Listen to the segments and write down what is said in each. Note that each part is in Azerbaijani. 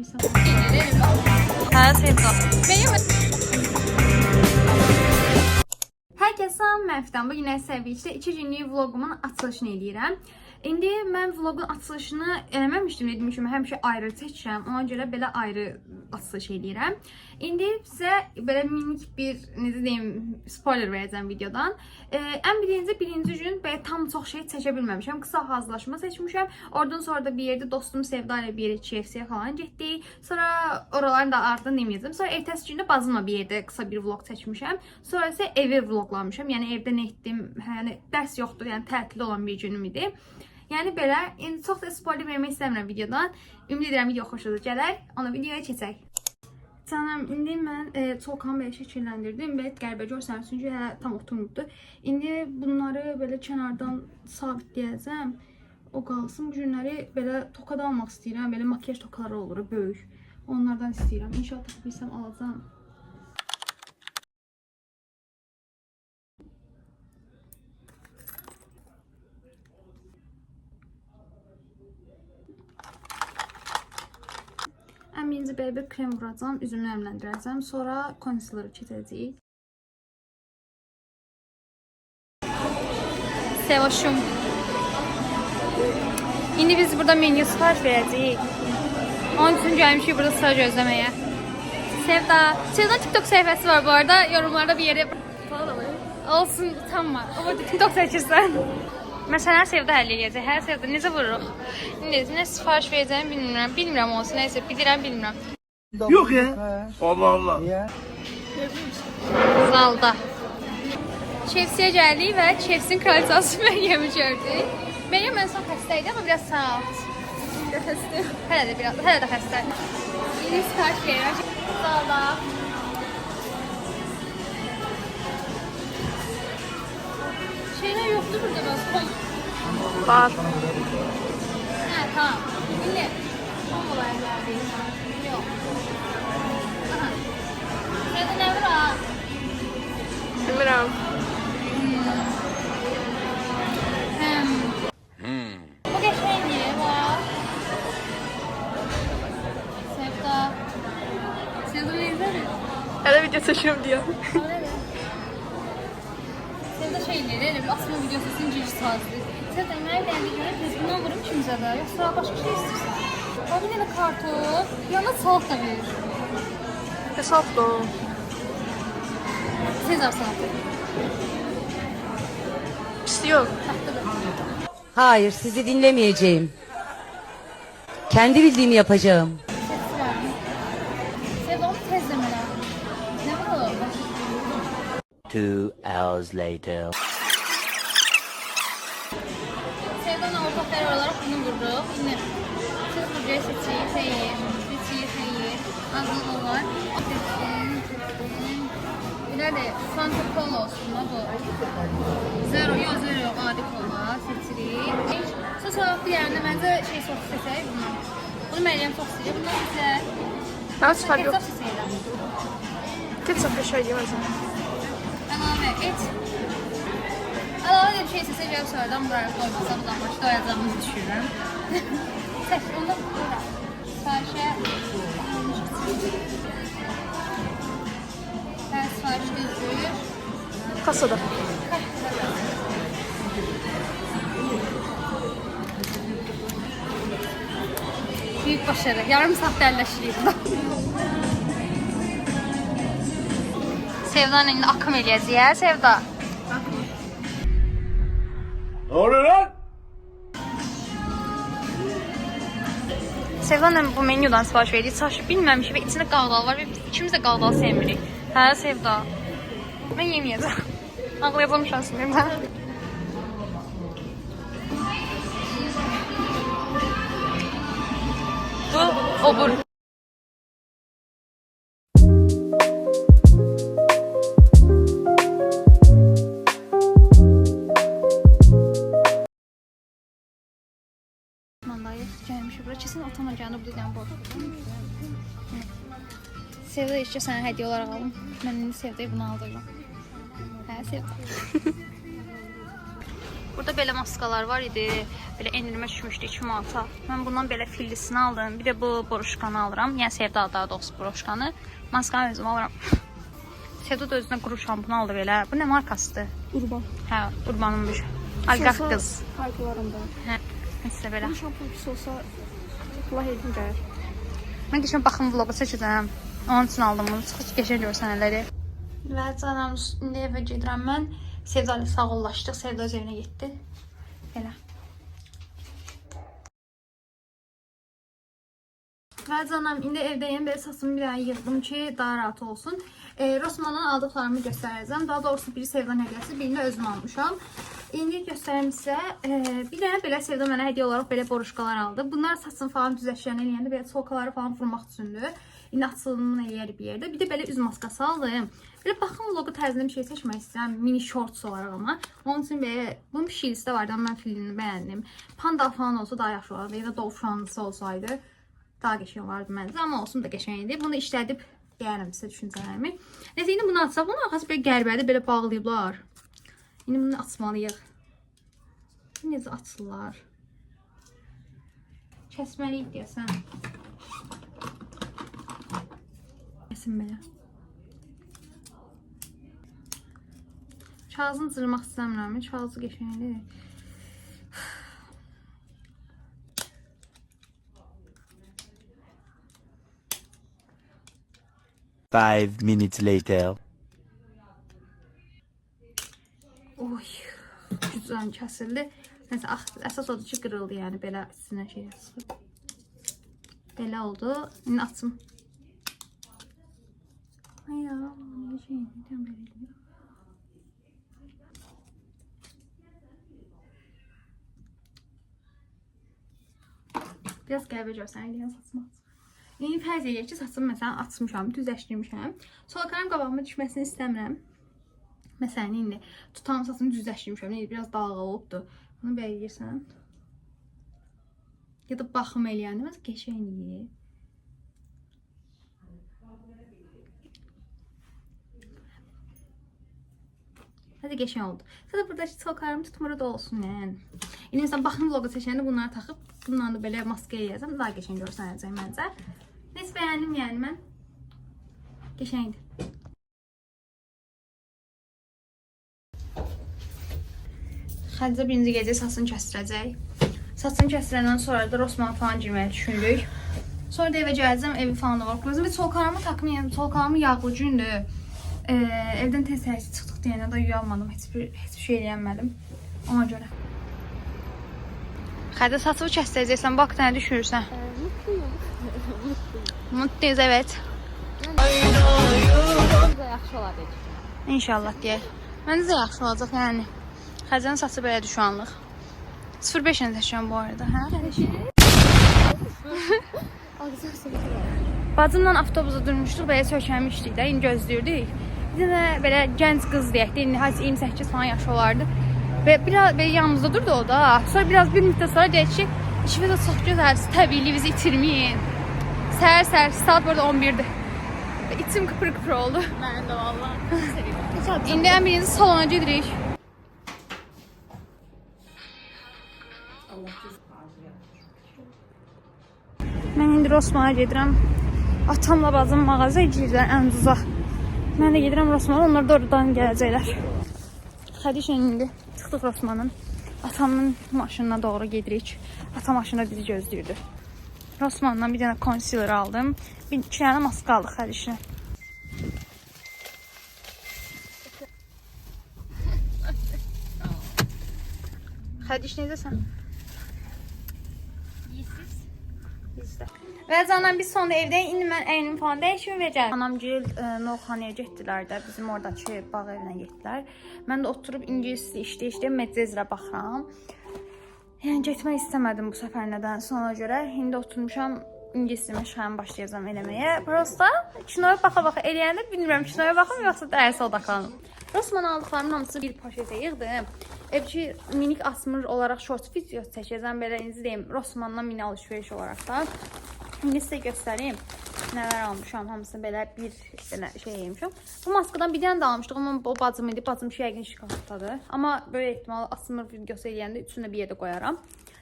taxıysan. Hə, Sevda. Herkese salam, Məfdən. Bu günə səviyyəcdə 2 günlük vlogumun açılışını eləyirəm. İndi mən vlogun açılışını eləməmişdim, dedim ki, həmişə ayrı çəkirəm. Ona görə belə ayrı açılış eləyirəm. İndi sizə belə minik bir, necə deyim, spoiler verəcəm videodan. Ən birinci gün belə tam çox şey çəkə bilməmişəm. Qısa hazırlaşma seçmişəm. Oradan sonra da bir yerdə dostum Sevda ilə bir yerə KFC-yə falan getdik. Sonra oraların da ardından deməyəcəm. Sonra ertəsi gündə bazımla bir yerdə qısa bir vlog çəkmişəm. Sonra isə evi vloglamışam. Yəni evdə nə etdim, yəni dərs yoxdur, yəni tətil olan bir günüm idi. Yəni belə, indi çox da spoiler vermək istəmirəm videodan. Ümid edirəm video xoşunuza gələr. Ona videoya keçək. Canım, indi mən çolkanı belə şəkilləndirdim və qəribə görsənir, çünki hələ tam oturmurdu. İndi bunları belə kənardan sabitləyəcəm. O qalsın. Bu günləri belə tokada almaq istəyirəm. Belə makyaj tokaları olur, böyük. Onlardan istəyirəm. İnşallah tapırsam alacağım. Ən birinci belə bir krem vuracağım, üzümü nəmləndirəcəm, sonra kondisyoneri keçəcəyik. Sevoşum. İndi biz burada menü sipariş verəcəyik. Onun üçün gəlmişik burada sıra gözləməyə. Sevda TikTok səhifəsi var bu arada, yorumlarda bir yere olsun, utanma. O TikTok çəkirsən. Məsələn, Sevda həll eləyəcək. Hər Sevda necə vururuq? İndi nə sifariş verəcəyimi bilmirəm. Bilmirəm olsun, nəysə, bilmirəm. Yox ya. Allah Allah. Zalda. KFC-yə gəldik və KFC-nin kraliçası Məryəmi gördük. Məryəm ən son xəstə idi, amma biraz saat. Hələ də xəstə. İndi sifariş verirəm. Zalda. Şeyler yoktu burada bak. Var. Ha tamam. Şimdi son olaylardayız. Yok. Aha. Şurada ne var ha? Bilmirəm. Bu geçmeyin niye var? Sevda ne izledin? Hələ video çəkirəm deyə. Sevda şeyleri, asma videosu zincir sazlı. Sevda emeği beğendiği göre biz bundan vurup kimse de. Yoksa başka şey istiyorsan. Abi yine karton, yanında salat da verir. Hesabda o. Sezar salatı. Pis yox. Hayır, sizi dinlemeyeceğim. Kendi bildiğimi yapacağım. Sevda onu tezlemeler. Ne var o? 2 hours later. Sevda'nın ortakları olarak bunu vurduk. Şimdi siz buraya seçiyi, azıl var. Bir de Fanta Cola olsun da bu. Zero yok, adi kola seçirik. Sos olarak diğerinde bence şey sos seçerik bundan. Bunu Meryem çok seçiyor. Bundan bize Mən sifar yox. ketçap seçeyelim. Ketçap bir şey deməzəm. Əlavə et. Əlavə bir şey seçəcəm sonradan buraya koymasa bu zaman doyacağımızı düşünürəm. Seç, onu bura. Sifarişə hər sifariş gözlüyür. Kasada. Büyük başarı. Yarım saat dərləşirik burada. Sevda'nın indi akım eləyəcək, hə Sevda? Ne oluyor lan? Sevda'nın bu menüdan sipariş verdik. Saşı bilməmişik və içində qağdal var və ikimiz də qağdal sevmirik. Hə Sevda? Mən yeməyəcəm. Ağlayacağım şansım mən. Bu obur. Gəlmişik bura. Kesin otama gəldi bu dedən bu. Sevda işçə sənə hədiyyə olaraq alım. Mən indi Sevda'ya bunu aldırdım. Hə Sevda. Burada belə maskalar var idi. Belə endirmə düşmüşdü 2 manata. Mən bundan belə fillisini aldım. Bir də bu broşkanı alıram. Yəni Sevda daha doğrusu broşkanı. Maskanı özüm alıram. Sevda da özünə quru şampun aldı belə. Bu nə markasıdır? Urban. Hə, Urbanın bir oliqarx qız. Farklarında. Hə, nəsə belə. Bu şampun pis olsa Allah edin gəlir. Mən keçən baxım vlogu çəkəcəm. Onun üçün aldım bunu. Çox qəşəng görsənələri. Və canım indi evə gedirəm mən. Sevda ilə sağollaşdıq. Sevda öz evinə getdi. Belə. Və canım indi evdəyim. Belə saçımı bir ay yığdım ki daha rahat olsun. Rossmanndan aldıqlarımı göstərəcəm. Daha doğrusu biri Sevdanın hədiyyəsi, birini də özüm almışam. İndi göstərəm sizə. Bir dənə belə Sevda mənə hədiyyə olaraq belə boruşkalar aldı. Bunlar saçını falan düzəşlərini eləyəndə belə çolkaları falan vurmaq üçündür. İndi açılımını eləyər bir yerdə. Bir də belə üz maskası aldım. Belə baxın vlogu tərzində bir şey seçmək istəyirəm. Mini shorts olaraq ama. Onun üçün belə bunun bir şiirisi də vardı. Mən filmini bəyəndim. Panda falan olsa daha yaxşı olardı. Ya da dovşanlısı olsaydı daha qəşəng olardı məncə. Amma olsun da qəşəng idi. Bunu işlədib deyərəm sizə düşüncələrimi. Neyse indi bunu açsaq. Bunun arxası belə qərbədir. Belə bağlayıblar. İndi bunu açmalıyıq. Necə açırlar? Kəsməliyik deyəsən. Kəsin belə. Kağızını cırmaq istəmirəm. Kağızı qəşəngdir. 5 minutes later. Oy, güzel kəsildi. Nəsə, əsas odur ki, qırıldı, yəni belə üstünə şey sıxıb. Belə oldu. İndi açım. Ay ya, nə şey, nədən belə eləyir? Biraz qəlbə görsən, eləyən saçma. İndi fərz edək ki, saçımı məsələn açmışam, düzləşdirmişəm. Solkarım qabağıma düşməsini istəmirəm. Məsələn, indi tutam saçımı düzləşdirmişəm. Biraz dalğa olubdur. Bunu belə yeyirsən. Ya da baxım eləyəndə məsələn qəşəngdir. Hadi qəşəng oldu. Sadəcə buradakı solkarım tutmuru da olsun yəni. İndi məsələn baxım vlogu çəkəndə bunları taxıb bundan da belə maska eləyəcəm. Daha qəşəng görsənəcək məncə. Neyse bəyəndim yəni mən. Qəşəngdir. Xədicə birinci gecə saçını kəstirəcək. Saçını kəstirəndən sonra da Rossmann falan girməyə düşündük. Sonra da evə gələcəm, evi falan da var. Və solkarımı takmayayım. Solkarımı yağlı gündür. Evdən tez çıxdıq deyənə də uyuyanmadım. Heç bir şey eləyənmədim. Ona görə. Xədə saçını kəstirəcəksən, bax nə düşünürsən? Mutluyuz, evet. Yaxşı olar dedik. İnşallah deyək. Məncə də yaxşı olacaq yəni. Xəzənin saçı belə düşanlıq. 05 ilə seçiyorum bu arada, hə? Bacımla avtobusa durmuşduq, belə sökəlmişdik də, indi gözləyirdik. Bir də belə gənc qız deyək də, indi 28 falan yaşı olardı. Və biraz belə yanımızda durdu o da. Sonra biraz bir müddət sonra deyək ki, işimiz də çox gözəl, təbiiliğimizi itirməyin. Səhər, saat burada 11'dir. İçim kıpır oldu. Mən də vallahi. İndi ən birinci salona gedirik. Mən indi Rossmann'a gedirəm. Atamla bacım mağazaya girirlər ən uza. Mən də gedirəm Rossmann'a, onlar da oradan gələcəklər. Xədişlə indi çıxdıq Rossmann'ın. Atamın maşınına doğru gedirik. Atam maşında bizi gözləyirdi. Rossmann'dan bir dənə concealer aldım. Bir dənə maska aldıq Xədişlə. Xədiş necəsən? Və canım biz sonunda evdəyik. İndi mən əynimi falan dəyişim və gəldim. Anam gil Novxanaya getdilər də. Bizim oradakı bağ evinə getdilər. Mən də oturub ingiliscə işləyə Medcezirə baxıram. Yəni getmək istəmədim bu səfər nədən sonra görə. İndi oturmuşam ingiliscə məşğələni başlayacağam eləməyə. Prosta kinoya baxa-baxa eləyəndə bilmirəm kinoya baxım yoxsa dərsə odaqlanım. Rossmann aldıqlarımın hamısı bir poşetə yığdım. Evki minik asmır olaraq short video çəkəcəm. Belə indi deyim Rossmanndan mini alışveriş olaraq da. İndi sizə göstəreyim nələr almışam. Hamısını belə bir belə şey yemişəm. Bu maskadan bir dənə də almışdıq. Amma o bacım idi. Bacım şey yəqin şikayətdadır. Amma böyük ehtimal asmır videosu eləyəndə üçünü də bir yerdə qoyaram.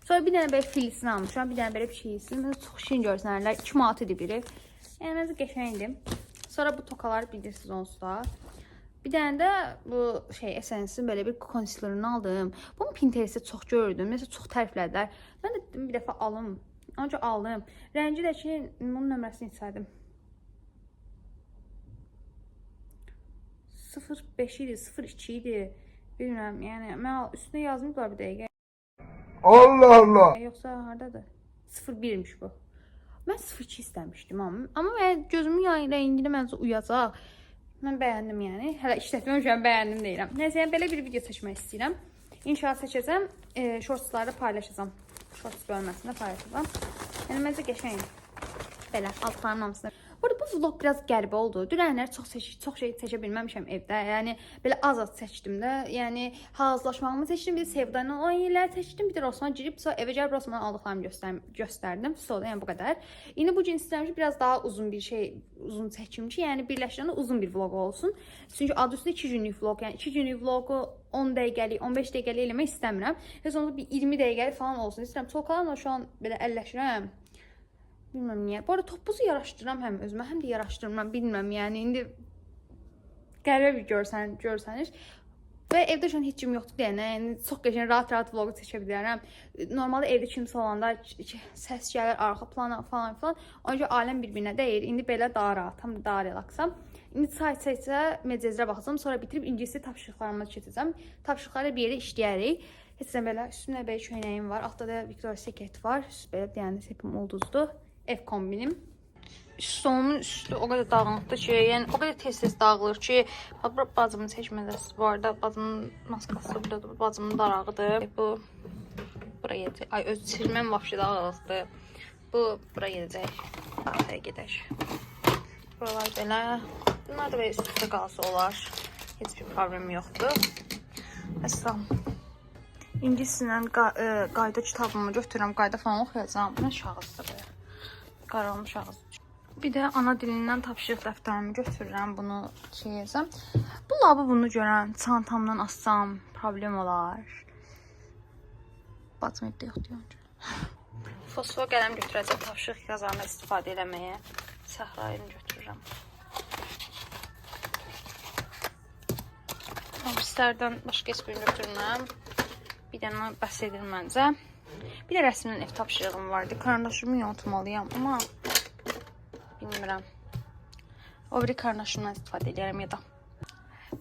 Sonra bir dənə belə filisini almışam. Bir dənə belə bir şeysin. Mən çox şirin görsənərlər. 2 manat idi biri. Yəni məncə qəşəngdir. Sonra bu tokaları bilirsiniz onsuz da. Bir dənə də bu şey Essence-in belə bir konsilerini aldım. Bunu Pinterestdə çox gördüm. Məsələn çox təriflədilər. Mən də dedim bir dəfə alım. Ancaq aldım. Rəngi də ki, bunun nömrəsini içsədim. 05 idi, 02 idi. Bilmirəm, yəni mən üstünə yazmışlar bir dəqiqə. Allah Allah. Yoxsa hardadır? 01'miş bu. Mən 02 istəmişdim amma mən gözümün rəngini məncə uyacaq. Mən bəyəndim yəni. Hələ işlətməmişəm, bəyəndim deyirəm. Nəysə, yəni belə bir video seçmək istəyirəm. İnşallah seçəcəm, shortsları paylaşacağam. Shorts bölməsində paylaşacağam. Yəni məncə qəşəngdir. Belə altlarının hamısını. Burada bu vlog biraz qəribə oldu. Dünənlər çox şey seçə bilməmişəm evdə. Yəni belə az seçdim də. Yəni hazırlaşmağımı seçdim, bir də Sevda'yla o yerləri seçdim, bir də Rosman girib sonra evə gəlib Rosmanın aldıqlarımı göstərdim. Sonra yəni bu qədər. İndi bu gün istəmişəm biraz daha uzun bir şey, uzun çəkim ki, yəni birləşdirəndə uzun bir vlog olsun. Çünki adı üstündə 2 günlük vlog, yəni 2 günlük vlogu 10 dəqiqəlik, 15 dəqiqəlik eləmək istəmirəm. Heç olmasa bir 20 dəqiqəlik falan olsun istəyirəm. Çoxlarla şu an belə əlləşirəm. Bilməm niyə. Bu arada topbuzu yaraşdırıram həm özümə, həm də yaraşdırmıram. Bilməm yəni indi qəribə bir görsəniş. Və evdə şu an heç kim yoxdur deyənə, yəni çox qəşəng rahat vlogu çəkə bilərəm. Normalda evdə kimsə olanda səs gəlir arxa plana falan filan. Ancaq aləm bir-birinə deyir. İndi belə daha rahatam, daha relaksam. İndi çay-çayca məcəzrə baxacağam, sonra bitirib ingiliscə tapşırıqlarıma keçəcəm. Tapşırıqları bir yerdə işləyərik. Heç də belə üstümdə belə köynəyim var. Altda da Victoria's Secret var. Belə deyəndə sepim ulduzdur. Ev kombinim. Stomumun üstü o qədər dağınıqdır ki, yəni o qədər tez-tez dağılır ki, bacımın çəkmədəsi bu arada, bacımın maskası burada, bacımın darağıdır. Bu bura gedəcək. Ay öz çirməm vəbşi dağılıqdır. Bu bura gedəcək. Arxaya gedək. Buralar belə. Bunlar da belə üst-üstə qalsa olar. Heç bir problem yoxdur. Əsam. İngiliscə qayda kitabımı götürürəm, qayda falan oxuyacağam. Mən şahısdır belə. Qaralmış ağız. Bir də ana dilindən tapşırıq dəftərimi götürürəm, bunu çəkəcəm. Bu labı bunu görən çantamdan assam problem olar. Bacım evdə yoxdur yoxdur. Fosfor qələm götürəcəm tapşırıq yazarına istifadə eləməyə. Səhrayını götürürəm. Kompüterdən başqa heç birini götürməm. Bir dənə bəs edir məncə. Bir də rəsmdən ev tapşırığım vardı. Karnaşımı yontmalıyam, amma bilmirəm. O biri karnaşımdan istifadə edirəm ya da.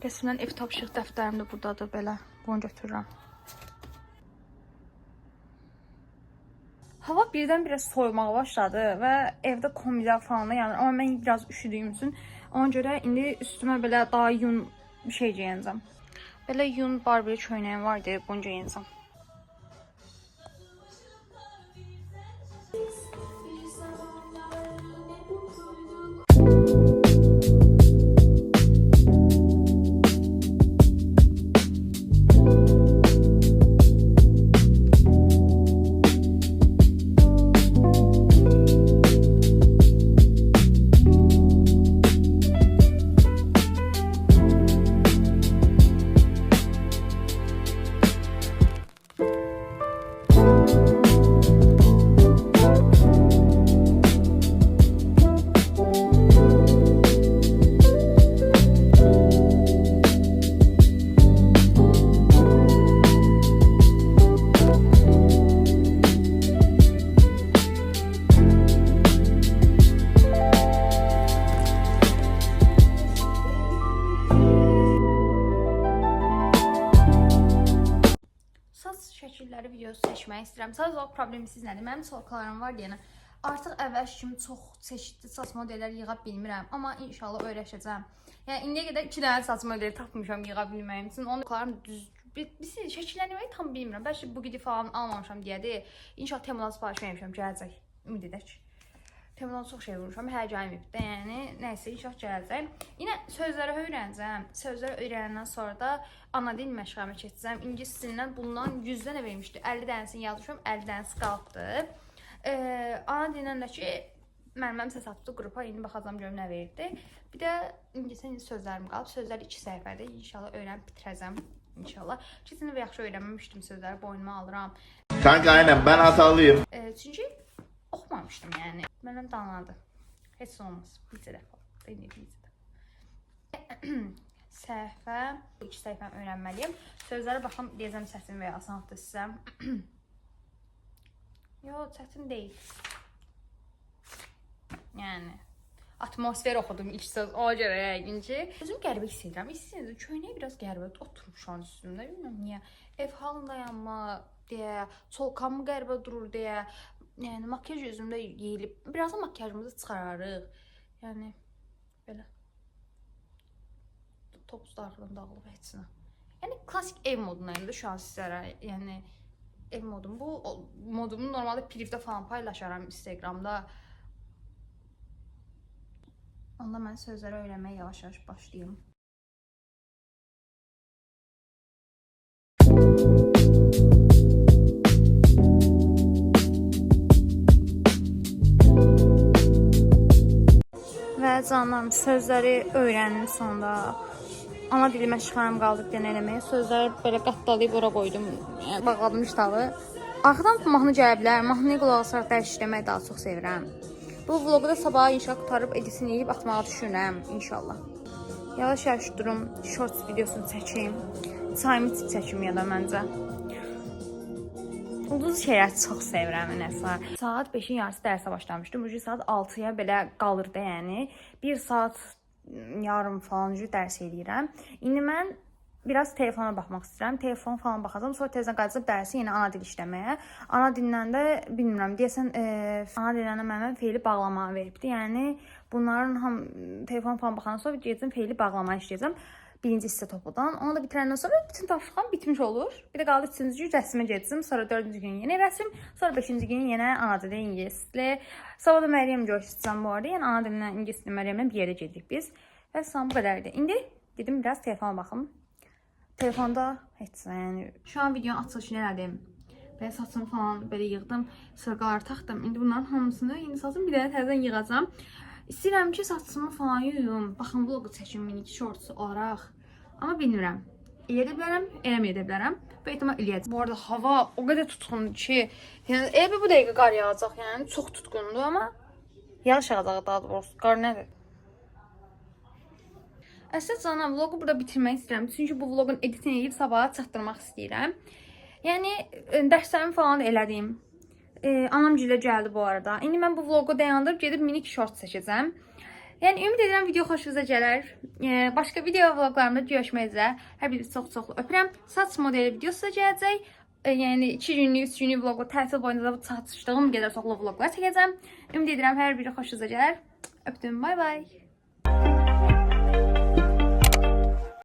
Rəsmdən ev tapşırıq dəftərim də buradadır belə. Bunu götürürəm. Hava birdən-birə soymağa başladı və evdə kombiler falan da yanır. Amma mən biraz üşüdüyüm üçün ona görə indi üstümə belə daha yun bir şey geyinəcəm. Belə yun Barbie köynəyim vardı, bunu geyinəcəm. Şəkilləri videosu seçmək istəyirəm. Sadəcə o problemi siz nədir? Mənim sorğularım var deyənə. Artıq əvvəl kimi çox çeşidli saç modelləri yığa bilmirəm, amma inşallah öyrəşəcəm. Yəni indiyə qədər 2 dənə saç modeli tapmışam yığa bilməyim üçün. Onlarım düz şəkilləri tam bilmirəm. Bəlkə bu gidi falan almamışam deyədir. İnşallah Temudan sifariş vermişəm, gələcək. Ümid edək. Temudan çox şey vurmuşam, hər gəlməyib də, yəni nəysə inşallah gələcək. Yenə sözləri öyrənəcəm. Sözləri öyrənəndən sonra da ana dil məşğələmə keçəcəm. İngilis dilindən bundan 100 dənə vermişdi. 50 dənəsini yazmışam, 50 dənəsi qalıbdı. Ana dilindən də ki Müəlliməm səs atdı qrupa, indi baxacam görüm nə verdi. Bir də İngiliscə sözlərim qalıb. Sözlər 2 səhifədir. İnşallah öyrənib bitirəcəm. İnşallah. Keçən dəfə yaxşı öyrənməmişdim sözləri, boynuma alıram. Kanka aynen ben hatalıyım. Çünki oxumamışdım yəni. Məndən danladı. Heç olmaz. Bizə dəfə. Səhifə, 2 səhifəni öyrənməliyəm. Sözlərə baxım, deyəcəm çətin və ya asandır sizə. Yox, çətin deyil. Yəni atmosfer oxudum ilk söz, ona görə yəqin ki. Özüm qəribə hiss edirəm. İstəyiniz köynəyə biraz qəribə oturub şu an üstümdə. Bilmirəm niyə. Ev halındayamma deyə, çolkamı qəribə durur deyə. Yəni makyaj özümdə yeyilib. Birazdan makyajımızı çıxararıq. Yəni belə. Topuz da arxadan dağılıb heç nə. Yəni klassik ev modundayım da şu an sizlərə. Yəni ev modum bu. Modumu normalde privdə falan paylaşaram Instagramda. Onda mən sözləri öyrənməyə yavaş-yavaş başlayayım. Və canım, sözləri öyrəndim sonunda. Ana dilimə çıxarım qaldı denə eləməyə. Sözləri belə qatdalayıb ora qoydum. Bağladım iştalı. Arxadan mahnı gələ bilər. Mahnıya qulaq asaraq dərs işləməyi daha çox sevirəm. Bu vlogu da sabah inşallah qutarıb editini edib atmağa düşünürəm inşallah. Yavaş-yavaş durum, shorts videosunu çəkeyim. Çayımı çəkim ya da məncə. Ulduz şeyləri çox sevirəm nəsə. Saat 5-in yarısı dərsə başlamışdım. Bu saat 6-ya belə qalırdı yəni. 1 saat yarım falan dərs eləyirəm. İndi mən biraz telefona baxmaq istəyirəm. Telefon falan baxacağam. Sonra tezdən qayıdacam dərsi yenə ana dil işləməyə. Ana dildən də bilmirəm. Deyəsən ana dildən də mənə feili bağlamağı veribdi. Yəni bunların telefon falan baxandan sonra gedəcəm feili bağlamağı işləyəcəm. Birinci hissə topudan. Onu da bitirəndən sonra bütün tapşırıqlarım bitmiş olur. Bir də qaldı 3-cü gün rəsmə gedəcəm. Sonra 4-cü gün yenə rəsm. Sonra 5-ci gün yenə ana dili ingilis dili. Sabah da Məryəm görüşəcəm bu arada. Yəni ana dilindən ingilis dili Məryəmlə bir yerə gedirik biz. Və son bu qədərdir. İndi gedim biraz telefona baxım. Telefonda heç yəni. Şu an videonun açılışını elədim. Belə saçımı falan belə yığdım. Sırqaları taxdım. İndi bunların hamısını indi saçım bir dənə təzədən yığacam. İstəyirəm ki, saçımı falan yuyum. Baxın, vlogu çəkim minik shorts olaraq. Amma bilmirəm. Eləyə də bilərəm, eləməyə də bilərəm. Bu ehtimal eləyəcəm. Bu arada hava o qədər tutqundur ki, yəni elə bu dəqiqə qar yağacaq, yəni çox tutqundur, amma yağış yağacaq daha doğrusu. Qar nədir? Əslində canım, vlogu burada bitirmək istəyirəm. Çünki bu vlogun editini edib sabaha çatdırmaq istəyirəm. Yəni dərslərimi falan elədim. Anam gilə gəldi bu arada. İndi mən bu vlogu dayandırıb gedib minik short çəkəcəm. Yəni ümid edirəm video xoşunuza gələr. Başqa video vloglarımda görüşmək üzrə. Hər birinizi çox-çox öpürəm. Saç modeli videosu da gələcək. Yəni 2 günlük, 3 günlük vlogu tətil boyunca da çatışdığım qədər çoxlu vloglar çəkəcəm. Ümid edirəm hər biri xoşunuza gələr. Öpdüm. Bay bay.